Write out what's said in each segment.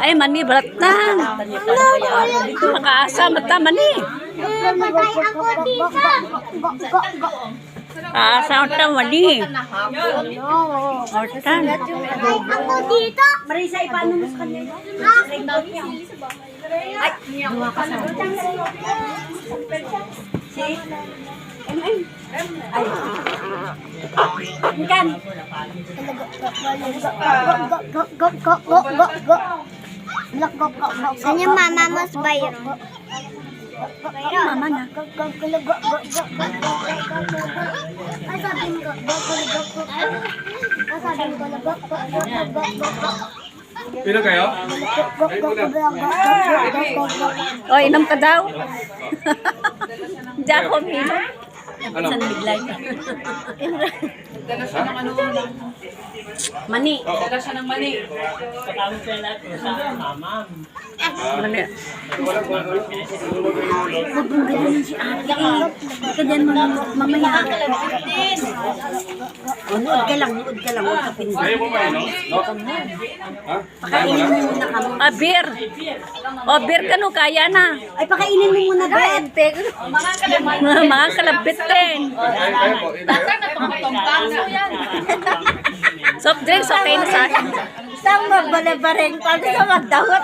Ay, mani, balat na. Makaasa, mata, mani. Patay ako dito. Asa, mata, mani. Ortan. Ako dito. Marisa, ipaano mo sa kanya? Ay, Ikan. Kanya mama mas bayar. Mama na. Pino kayo? O, inom ka daw. Hindi ako uminom. Ano? Dala siya ng ano lang. Mani. Dala siya ng mani. Mani. Ika dyan mo mamaya. Unood ka lang, huwag ka pinag. Ayaw mo ba yun, no? Ha? Pakainin mo muna kamo. Ah, beer. O, beer ka no, kaya na. Ay, pakainin mo muna, Ben. Mga kalabit din. Kaya po. Soft drinks, okay na sa akin. Saan magbalabareng pa sa magdawat?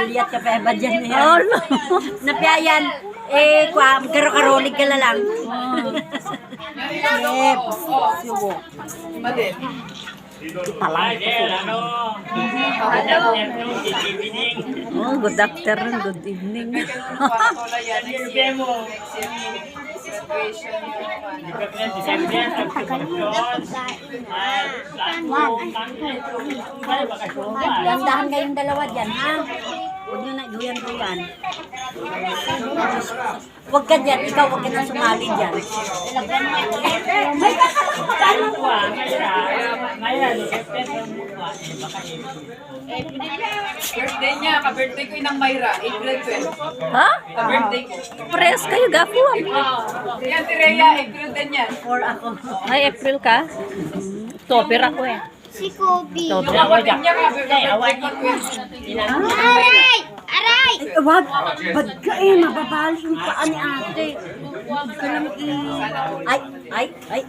Liyat ka pa ba dyan niya? Oh, no. Napiayan. Karo-karolig ka na lang. Subo. Madin. Oh, good afternoon, good evening. Para yan. Landahan kayong dalawa dyan, ha? Huwag nyo na duyan-duyan. Huwag ka dyan, ikaw huwag ka na sumali dyan. May kakapagpakaan mo. Birthday niya. Ka-birthday ko inang Mayra. April 12. Ha? Ka-birthday ko. Press kayo, gapo. Yan si Rhea. April 10 yan. Or ako. Ay, April ka? October ako eh. si Kobe. Kapatid niya ka-birthday ko 12. Aray! Aray! Wag, bad ka eh, mababali yung paa ni ate. Huwag ka lang ay.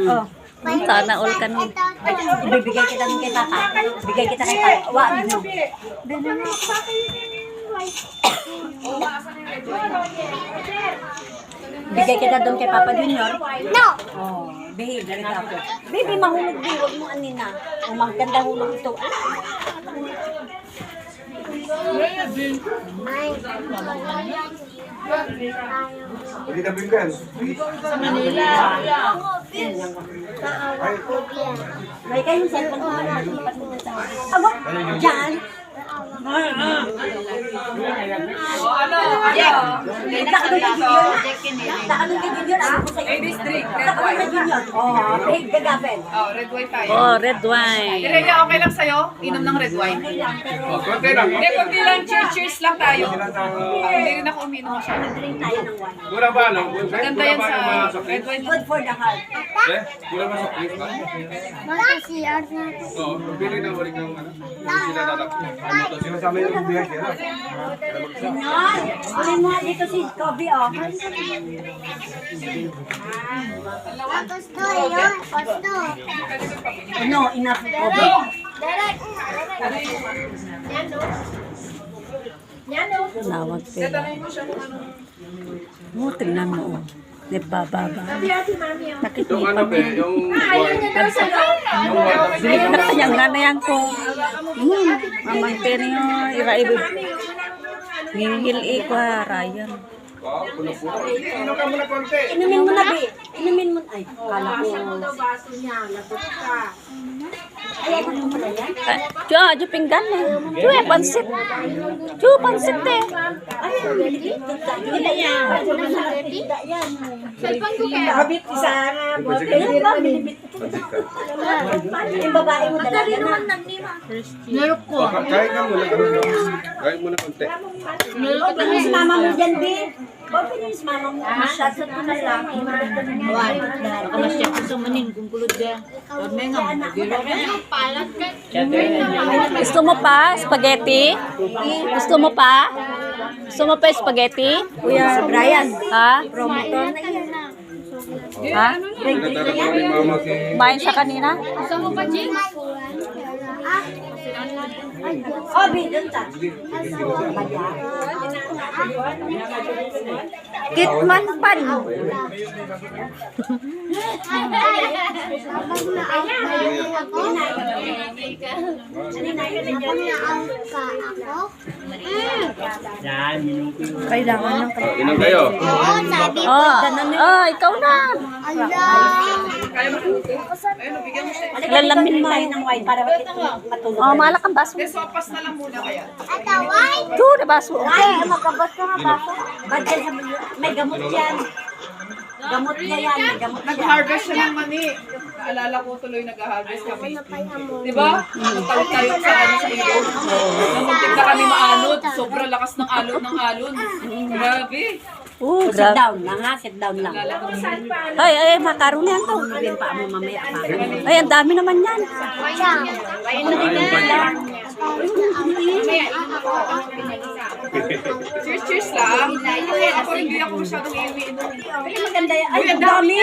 Oh, Sana all ka nun. ibibigay kita nun kay tata. Bigay kita kay tata. Wag mo. Bigay kita doon kay Papa Junior. No! Oh, behave, ganito ako. Baby, mahulog din. Huwag mo anina. O maganda hulog ito. Hindi na bigyan. May kayong cellphone ko na. Abo, dyan. Red District. Red White. Red White tayo. Oh, red wine. Rhea, okay lang sa'yo? Inom ng red wine. Konti lang. Hindi, kunti lang. Cheers lang tayo. Hindi rin ako uminom masyado. Mura ba, no? Maganda yan sa red wine. Good for the heart. Eh, mura ba sa place ba? Mag-CR na. Oo, pili na ulit ng ano. Hindi sila tatak. Ano to? Sinasama yung bihay sila. Junior, ulit mo dito si Kobe, oh. Gusto yun. Gusto. No, enough, Kobe. Nawag pera. Mo, tingnan mo. Oh. Nagbababa. Yung Nakikita ano mo. pe, yung Bilit na kanyang ganayan ko. Mamang tenyo, iraibi. Ngingil ikwa, Ryan. puno-puno. Inom ka muna konti. Inumin mo na, Bi. Inumin mo. Ay, kala ko. Ay, ako mo na yan. Jo pinggan eh. Jo, pansit. Jo, pansit eh. Ay, hindi yan. Hindi yan. Habit isa nga. Yan ba, binibit ko. Yung babae mo dalaga na. Nilok ko. Kain ka muna. Kain muna konti. Huwag mo si mama mo dyan, Bi. Bakit yung mama mo? Masyado sa tunay lang. Baka masyado sa manin kung kulod ka. Kami nga, Gusto mo pa spaghetti? Gusto mo pa? Gusto mo pa spaghetti? Kuya Brian. Ha? Promotor na yan. Ha? Nagtatrabaho ni mama si... Kumain siya kanina? Oh, bidon ta. Kitman pan. Kailangan ng Ilan kayo? Oh, ikaw na. Lalamin mo. ng wine para matulog. Oh, malak ang baso. Sopas na lang muna kaya. Two na baso. Ay, magkabas ka nga baso. Bagay sa may gamot yan. Gamot niya yan, may gamot niya. Nag-harvest siya ng mani. Naalala ko tuloy nag-harvest kami. Di ba? Tayo sa ano sa ilog. Namuntik na kami maanod. Sobrang lakas ng alon ng alon. Grabe. Oh, Sit grabe. down lang ha, sit down lang. Ay, makaroon yan to. Hindi pa mo mamaya pa. Ay, ang dami naman yan. Cheers, cheers lang. Ako hindi ako masyadong iwi-inom. Maganda yan. Ay, Uy, ang dami.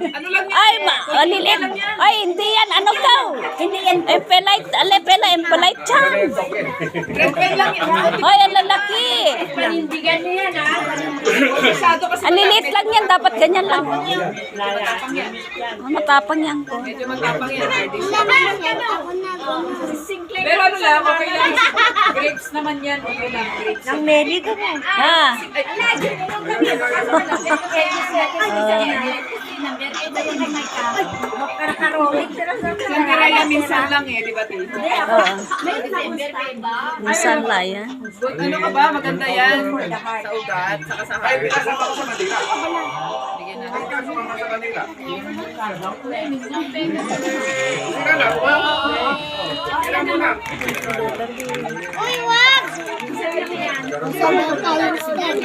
Ano lang yan? Ay, malilit. Ay, hindi yan. Ano daw? Hindi yan. Empelite. Alepela, empelite chan. Red pen lang yan. Ay, ang lalaki. Panindigan niya yan ha. Masyado kasi Ang lilit lang yan. Dapat ganyan lang. matapang yan. Matapang yan ko. Medyo matapang yan. Ako na. Pero ano lang, okay lang. Grapes naman yan. Okay lang, grapes. Nang Mary ka mo. Ha? San Piraya minsan lang eh, di ba, Tito? Oo. Minsan lang yan. Good, ano ka ba? Maganda yan. Sa ugat, saka sa Ay, heart. pinasama ko sa Manila. Bigyan natin. Ay, kasama ka sa Manila. Sira na. Sira mo na. Uy, wag! Sobrang tayong stand.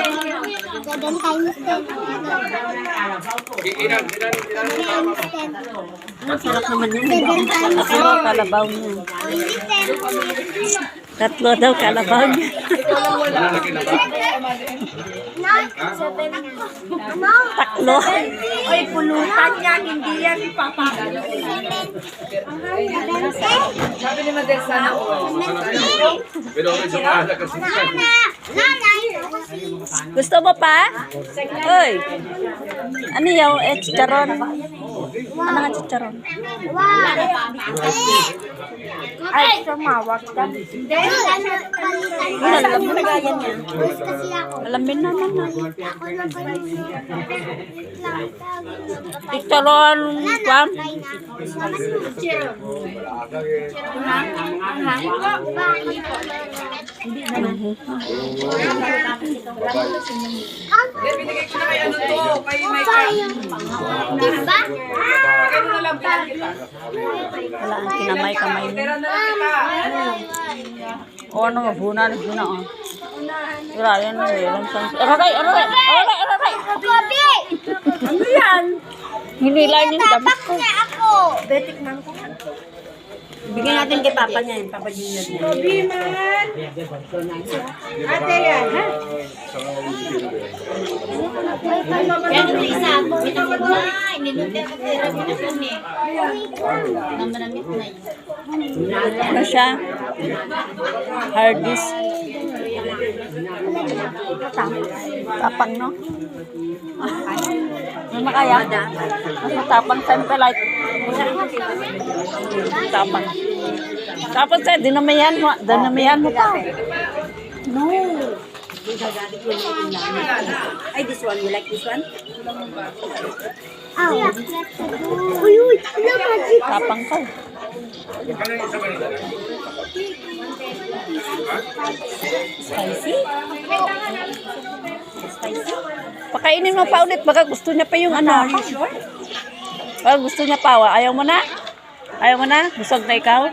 Sobrang tayong stand. Ilan Tayong stand. Ang sarap naman yun. Sobrang tayong Tatlo kalabaw niya. stand. Tatlo daw kalabaw niya. Wala lagi na ba? Tatlo. Ay, pulutan yan. Hindi yan ipapagalo. Sabi ni Madel, sana all. Pero okay sa pala kasi. Nanay! Gusto mo pa? Uy. Ano yaw? Chicharon. Ano nga chicharon? Wag! Ay, sumawag ka. Alam mo na Kaya niya. Kasi ako. Alamin naman na. Ako na ba Chicharon. Kwan? Then, binigay ko na kay ano to, kay Micah. Diba? Bigay mo na lang bilang kita. Wala ang kinamay-kamay niya. Pera na lang kita. O ano nga, bunan. O. Wala yan. Meron siyang... Aray! Aray! Aray! Aray! Kopi! Ano yan? Hinila niya yung dami. Tapak niya ako! Betik man ko. Bigyan natin kay Papa niya yun. Papa Junior niya. Ate yan, ha? Yan yung isa. Binakot na. Ininutin ko tira. Binakot niya. Namanamit na yun. Ano siya? Hard disk. Tapang, no? Ano makaya? Matapang tempelite. Tapang. Tapos sa dinamihan mo pa. No. Ay, this one. You like this one? Ow! Uy, uy! Wala magic! Tapang ka. Ano yung sa Manila? Spicy? Spicy? Pakainin mo pa ulit. Baka gusto niya pa yung ano. Baka gusto niya pa. Ayaw mo na? Ayaw mo na? Busog na ikaw?